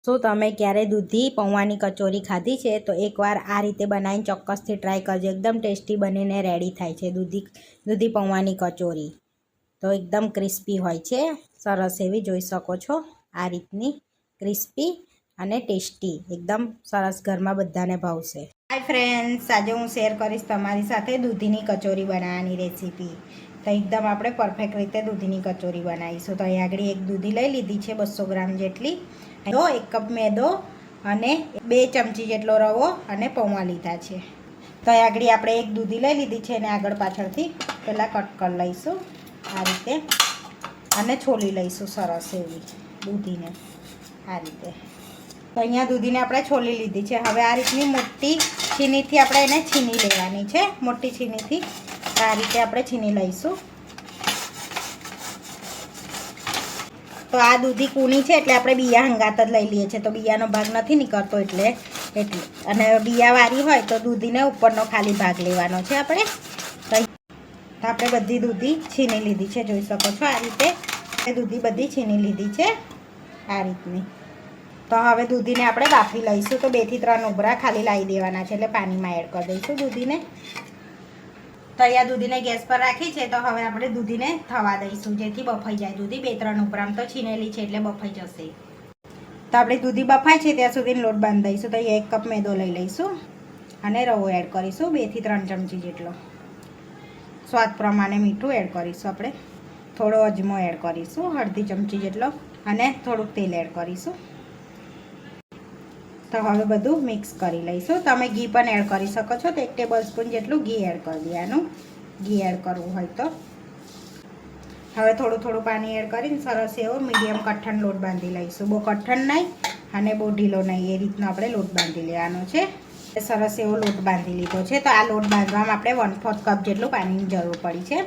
શું તમે ક્યારે દૂધી પૌવાની કચોરી ખાધી છે? તો એકવાર આ રીતે બનાવીને ચોક્કસથી ટ્રાય કરજો. એકદમ ટેસ્ટી બનીને રેડી થાય છે દૂધી પૌવાની કચોરી. તો એકદમ ક્રિસ્પી હોય છે, સરસ એવી જોઈ શકો છો. આ રીતની ક્રિસ્પી અને ટેસ્ટી, એકદમ સરસ, ઘરમાં બધાને ભાવશે. હાય ફ્રેન્ડ્સ, આજે હું શેર કરીશ તમારી સાથે દૂધીની કચોરી બનાવવાની રેસીપી. તો એકદમ આપણે પરફેક્ટ રીતે દૂધીની કચોરી બનાવીશું. તો અહીં આગળ એક દૂધી લઈ લીધી છે 200 ગ્રામ જેટલી. 1 કપ મેદો અને 2 ચમચી જેટલો રવો અને પૌવા લીધા છે. તો અહીં આગળ આપણે એક દૂધી લઈ લીધી છે અને આગળ પાછળથી પહેલાં કટ કરી લઈશું આ રીતે અને છોલી લઈશું સરસ એવી દૂધીને આ રીતે. તો અહીંયા દૂધીને આપણે છોલી લીધી છે. હવે આ રીતની મોટી છીનીથી આપણે એને છીની લેવાની છે. મોટી છીનીથી આ રીતે આપણે છીની લઈશું. તો આ દૂધી કૂણી છે એટલે આપણે બિયા હંગાત જ લઈ લઈએ છીએ. તો બિયાનો ભાગ નથી નીકળતો એટલે અને બિયાવાળી હોય તો દૂધીને ઉપરનો ખાલી ભાગ લેવાનો છે આપણે. તો આપણે બધી દૂધી છીની લીધી છે, જોઈ શકો છો. આ રીતે દૂધી બધી છીની લીધી છે આ રીતની. તો હવે દૂધીને આપણે બાફી લઈશું. તો 2 થી 3 ઉભરા ખાલી લાવી દેવાના છે, એટલે પાણીમાં એડ કરી દઈશું દૂધીને. તો અહીંયા દૂધીને ગેસ પર રાખી છે. તો હવે આપણે દૂધીને થવા દઈશું, જેથી બફાઈ જાય દૂધી. 2-3 ઉપરામ તો છીનેલી છે એટલે બફાઈ જશે. તો આપણે દૂધી બફાય છે ત્યાં સુધી લોટ બાંધી દઈશું. તો અહીંયા 1 કપ મેદો લઈ લઈશું અને રવો એડ કરીશું 2 થી 3 ચમચી જેટલો. સ્વાદ પ્રમાણે મીઠું એડ કરીશું આપણે. થોડો અજમો એડ કરીશું, અડધી ચમચી જેટલો, અને થોડુંક તેલ એડ કરીશું. તો હવે બધું મિક્સ કરી લઈશું. તમે ઘી પણ એડ કરી શકો છો. તો 1 ટેબલ સ્પૂન જેટલું ઘી એડ કરી દેવાનું, ઘી એડ કરવું હોય તો. હવે થોડું થોડું પાણી એડ કરીને સરસ એવો મીડિયમ કઠણ લોટ બાંધી લઈશું. બહુ કઠણ નહીં અને બહુ ઢીલો નહીં, એ રીતનો આપણે લોટ બાંધી લેવાનો છે. સરસ એવો લોટ બાંધી લીધો છે. તો આ લોટ બાંધવામાં આપણે 1/4 કપ જેટલું પાણીની જરૂર પડી છે.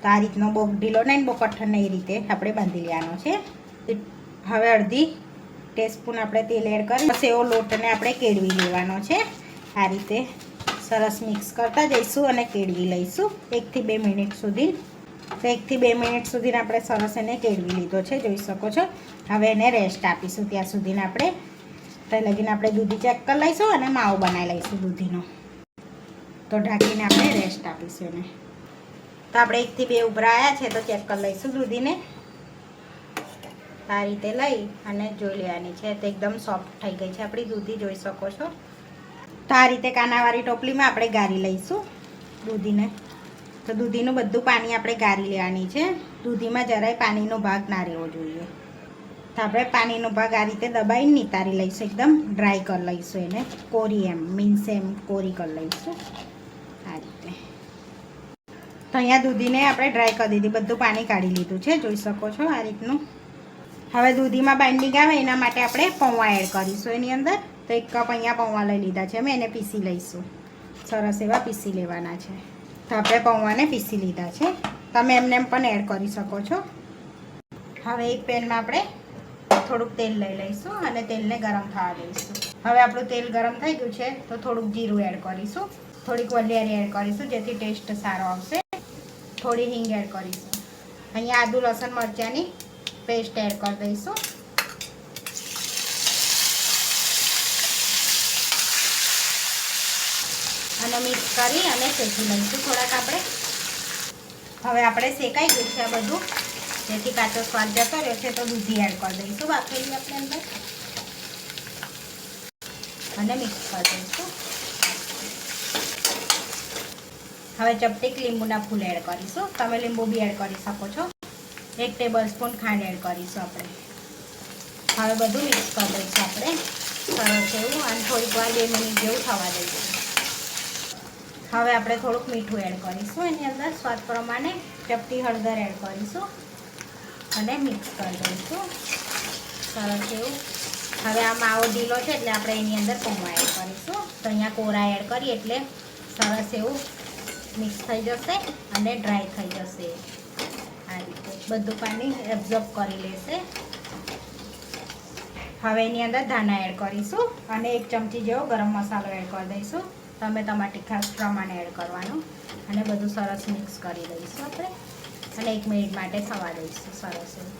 તો આ રીતનો બહુ ઢીલો નહીં, બહુ કઠણ નહીં, એ રીતે આપણે બાંધી લેવાનો છે. હવે અડધી ટીસ્પૂન આપણે તેલ એડ કરી બસ એવો લોટને આપણે કેળવી લેવાનો છે. આ રીતે સરસ મિક્સ કરતા જઈશું અને કેળવી લઈશું 1 થી 2 મિનિટ સુધી. તો 1 થી 2 મિનિટ સુધી આપણે સરસ એને કેળવી લીધો છે, જોઈ શકો છો. હવે એને રેસ્ટ આપીશું ત્યાં સુધીને આપણે. તો લગીને આપણે દૂધી ચેક કરી લઈશું અને માવો બનાવી લઈશું દૂધીનો. તો ઢાંકીને આપણે રેસ્ટ આપીશું એને. તો આપણે 1 થી 2 ઉભરા આવ્યા છે તો ચેક કરી લઈશું દૂધીને. આ રીતે લઈ અને જોઈ લેવાની છે. તો એકદમ સોફ્ટ થઈ ગઈ છે આપણી દૂધી, જોઈ શકો છો. તો આ રીતે કાનાવાળી ટોપલીમાં આપણે ગાળી લઈશું દૂધીને. તો દૂધીનું બધું પાણી આપણે ગાળી લેવાની છે. દૂધીમાં જરાય પાણીનો ભાગ ના રહેવો જોઈએ. તો આપણે પાણીનો ભાગ આ રીતે દબાઈને નિતારી લઈશું, એકદમ ડ્રાય કરી લઈશું એને, કોરી એમ મીન્સ એમ કોરી કરી લઈશું આ રીતે. તો અહીંયા દૂધીને આપણે ડ્રાય કરી દીધી, બધું પાણી કાઢી લીધું છે, જોઈ શકો છો આ રીતનું. હવે દૂધીમાં બાઇન્ડિંગ આવે એના માટે આપણે પૌવા એડ કરીશું એની અંદર. તો 1 કપ અહીંયા પૌવા લઈ લીધા છે અમે, એને પીસી લઈશું. સરસ એવા પીસી લેવાના છે. તો આપણે પૌવાને પીસી લીધા છે. તમે એમને એમ પણ એડ કરી શકો છો. હવે એક પેનમાં આપણે થોડુંક તેલ લઈ લઈશું અને તેલને ગરમ થવા દઈશું. હવે આપણું તેલ ગરમ થઈ ગયું છે તો થોડુંક જીરું એડ કરીશું, થોડીક વલિયારી એડ કરીશું જેથી ટેસ્ટ સારો આવશે. થોડી હિંગ એડ કરીશું. અહીંયા આદુ લસણ મરચાંની પેસ્ટ એડ કરી દઈશું. અને મિક્સ કરી અને શેકી લઈશું થોડાક આપણે. હવે આપણે શેકાઈ ગયું છે આ બધું, જેથી કાચો સ્વાદ જતો રહ્યો છે. તો દૂધી એડ કરી દઈશું બાફેલી આપણે અંદર અને મિક્સ કરી દઈશું. હવે ચપટીક લીંબુના ફૂલ એડ કરીશું. તમે લીંબુ બી એડ કરી શકો છો. 1 ટેબલ સ્પૂન ખાંડ એડ કરીશું આપણે. હવે બધું મિક્સ કરી દઈશું આપણે સરસ એવું, અને થોડીક વાર 2 મિનિટ જેવું થવા દઈશું. હવે આપણે થોડુંક મીઠું એડ કરીશું એની અંદર સ્વાદ પ્રમાણે. ચપટી હળદર એડ કરીશું અને મિક્સ કરી દઈશું સરસ એવું. હવે આ માવો ઢીલો છે એટલે આપણે એની અંદર પૌવા એડ કરીશું. તો અહીંયા કોરા એડ કરીએ એટલે સરસ એવું મિક્સ થઈ જશે અને ડ્રાય થઈ જશે. આ રીતે બધું પાણી એબ્ઝોર્બ કરી લેશે. હવે એની અંદર ધાણા એડ કરીશું અને 1 ચમચી જેવો ગરમ મસાલો એડ કરી દઈશું. તમે તમારી તીખાશ પ્રમાણે એડ કરવાનું અને બધું સરસ મિક્સ કરી દઈશું આપણે અને 1 મિનિટ માટે થવા દઈશું સરસ એવું.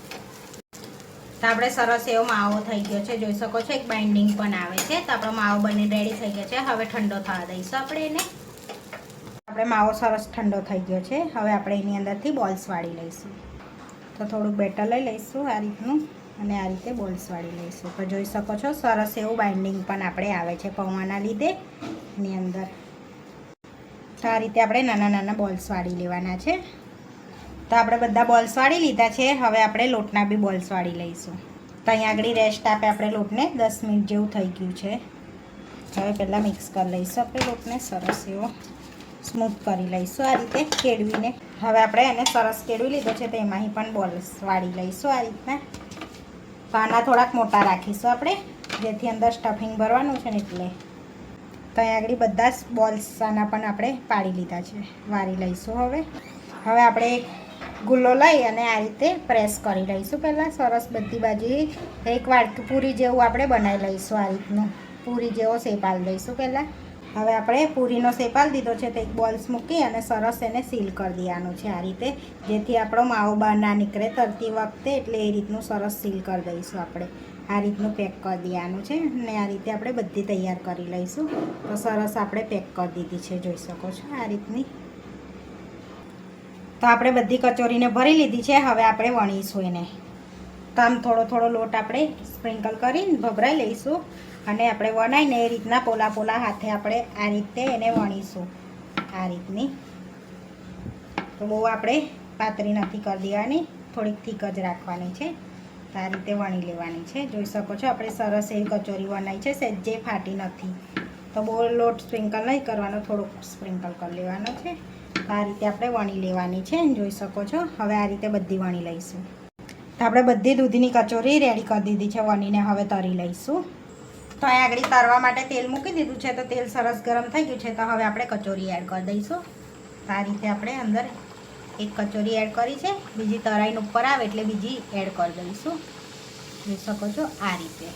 તો આપણે સરસ એવો માવો થઈ ગયો છે, જોઈ શકો છો એક બાઇન્ડિંગ પણ આવે છે. તો આપણો માવો બની રેડી થઈ ગયો છે. હવે ઠંડો થવા દઈશું આપણે એને. આપણે માવો સરસ ઠંડો થઈ ગયો છે. હવે આપણે એની અંદરથી બોલ્સ વાળી લઈશું. તો થોડુંક બેટર લઈ લઈશું આ રીતનું અને આ રીતે બોલ્સ વાળી લઈશું. તો જોઈ શકો છો સરસ એવું બાઇન્ડિંગ પણ આપણે આવે છે પૌવાના લીધે એની અંદર. તો આ રીતે આપણે નાના નાના બોલ્સ વાળી લેવાના છે. તો આપણે બધા બોલ્સ વાળી લીધા છે. હવે આપણે લોટના બી બોલ્સ વાળી લઈશું. તો અહીંયા આગળ રેસ્ટ આપે આપણે લોટને 10 મિનિટ જેવું થઈ ગયું છે. હવે પહેલાં મિક્સ કરી લઈશું આપણે લોટને સરસ એવો સ્મૂથ કરી લઈશું આ રીતે કેળવીને. હવે આપણે એને સરસ કેળવી લીધો છે તો એમાંથી પણ બોલ્સ વાળી લઈશું આ રીતના. તો આના થોડાક મોટા રાખીશું આપણે, જેથી અંદર સ્ટફિંગ ભરવાનું છે ને એટલે. તો અહીંયા આગળ બધા જ બોલ્સ આના પણ આપણે પાડી લીધા છે, વાળી લઈશું. હવે આપણે એક ગુલ્લો લઈ અને આ રીતે પ્રેસ કરી લઈશું. પહેલાં સરસ બધી બાજુ એક વાટકી પૂરી જેવું આપણે બનાવી લઈશું. આ રીતનું પૂરી જેવો શેપ આપી દઈશું પહેલાં. હવે આપણે પૂરીનો શેપ આપી દીધો છે તો એક બોલ્સ મૂકી અને સરસ એને સીલ કરી દેવાનું છે આ રીતે, જેથી આપણો માવો બહાર ના નીકળે તરતી વખતે. એટલે એ રીતનું સરસ સીલ કરી દઈશું આપણે. આ રીતનું પેક કરી દેવાનું છે અને આ રીતે આપણે બધી તૈયાર કરી લઈશું. તો સરસ આપણે પેક કરી દીધી છે, જોઈ શકો છો આ રીતની. તો આપણે બધી કચોરીને ભરી લીધી છે. હવે આપણે વણીશું એને. તો આમ થોડો થોડો લોટ આપણે સ્પ્રિંકલ કરીને ભભરાઈ લઈશું અને આપણે વણાઈને એ રીતના પોલા પોલા હાથે આપણે આ રીતે એને વણીશું આ રીતની. તો બહુ આપણે પાતળી નથી કરી દેવાની, થોડીક થીક જ રાખવાની છે. તો આ રીતે વણી લેવાની છે. જોઈ શકો છો આપણે સરસ એવી કચોરી વણાઈ છે, સહેજે ફાટી નથી. તો બહુ લોટ સ્પ્રિંકલ નહીં કરવાનો, થોડોક સ્પ્રિંકલ કરી લેવાનો છે. આ રીતે આપણે વણી લેવાની છે, જોઈ શકો છો. હવે આ રીતે બધી વણી લઈશું. તો આપણે બધી દૂધની કચોરી રેડી કરી દીધી છે વણીને. હવે તરી લઈશું. તો અહીં આગળ તરવા માટે તેલ મૂકી દીધું છે. તો તેલ સરસ ગરમ થઈ ગયું છે. તો હવે આપણે કચોરી એડ કરી દઈશું. તો આ રીતે આપણે અંદર એક કચોરી એડ કરી છે, બીજી તરાઈને ઉપર આવે એટલે બીજી એડ કરી દઈશું. જોઈ શકો છો આ રીતે.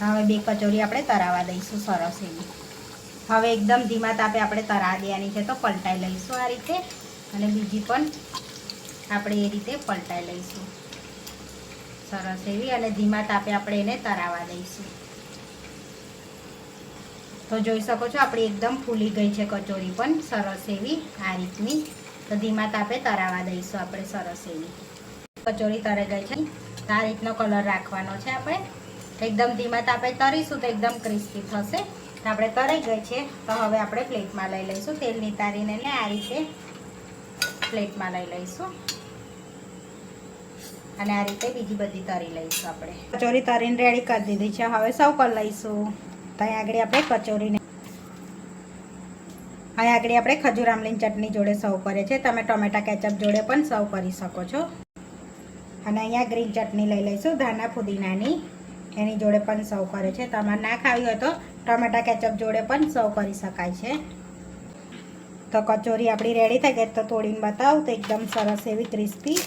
હવે 2 કચોરી આપણે તરાવા દઈશું સરસ એવી. હવે એકદમ ધીમા તાપે આપણે તરા દેવાની છે. તો પલટાઈ લઈશું આ રીતે અને બીજી પણ આપણે એ રીતે પલટાઈ લઈશું સરસ એવી અને ધીમા તાપે આપણે એને તરાવા દઈશું. તો જોઈ શકો છો આપણી એકદમ ફૂલી ગઈ છે કચોરી પણ સરસ એવી આ રીતની. તો ધીમા તાપે તરાવા દઈશું આપણે સરસ એવી. કચોરી તરાઈ ગઈ છે. આ રીતનો કલર રાખવાનો છે આપણે. એકદમ ધીમા તાપે તરીશું તો એકદમ ક્રિસ્પી થશે. આપણે તરાઈ ગઈ છે. તો હવે આપણે પ્લેટમાં લઈ લઈશું. તેલ નિતારીને આ રીતે પ્લેટમાં લઈ લઈશું અને આ રીતે બીજી બધી તરી લઈશું આપણે. કચોરી તરીને રેડી કરી દીધી છે. હવે સર્વ કરી લઈશું. તો અહીં આગળ આપણે કચોરીને અહીં આગળ આપણે ખજૂર આમલીની ચટણી જોડે સર્વ કરે છે. તમે ટોમેટા કેચઅપ જોડે પણ સર્વ કરી શકો છો. અને અહીંયા ગ્રીન ચટણી લઈ લઈશું ધાણા ફુદીનાની, એની જોડે પણ સર્વ કરે છે. તમારે ના ખાવી હોય તો ટોમેટા કેચઅપ જોડે પણ સર્વ કરી શકાય છે. તો કચોરી આપણી રેડી થઈ ગઈ. તો તોડીને બતાવું તો એકદમ સરસ એવી ક્રિસ્પી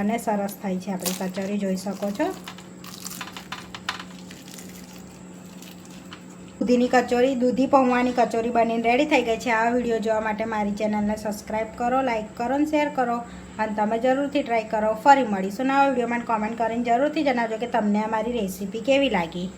અને સરસ થઈ છે આપણી કચોરી, જોઈ શકો છો. દૂધીની કચોરી, દૂધી પૌવાની કચોરી બનીને રેડી થઈ ગઈ છે. આ વિડીયો જોવા માટે મારી ચેનલને સબસ્ક્રાઈબ કરો, લાઇક કરો અને શેર કરો અને તમે જરૂરથી ટ્રાય કરો. ફરી મળીશું નવા વિડીયોમાં. કોમેન્ટ કરીને જરૂરથી જણાવજો કે તમને અમારી રેસીપી કેવી લાગી.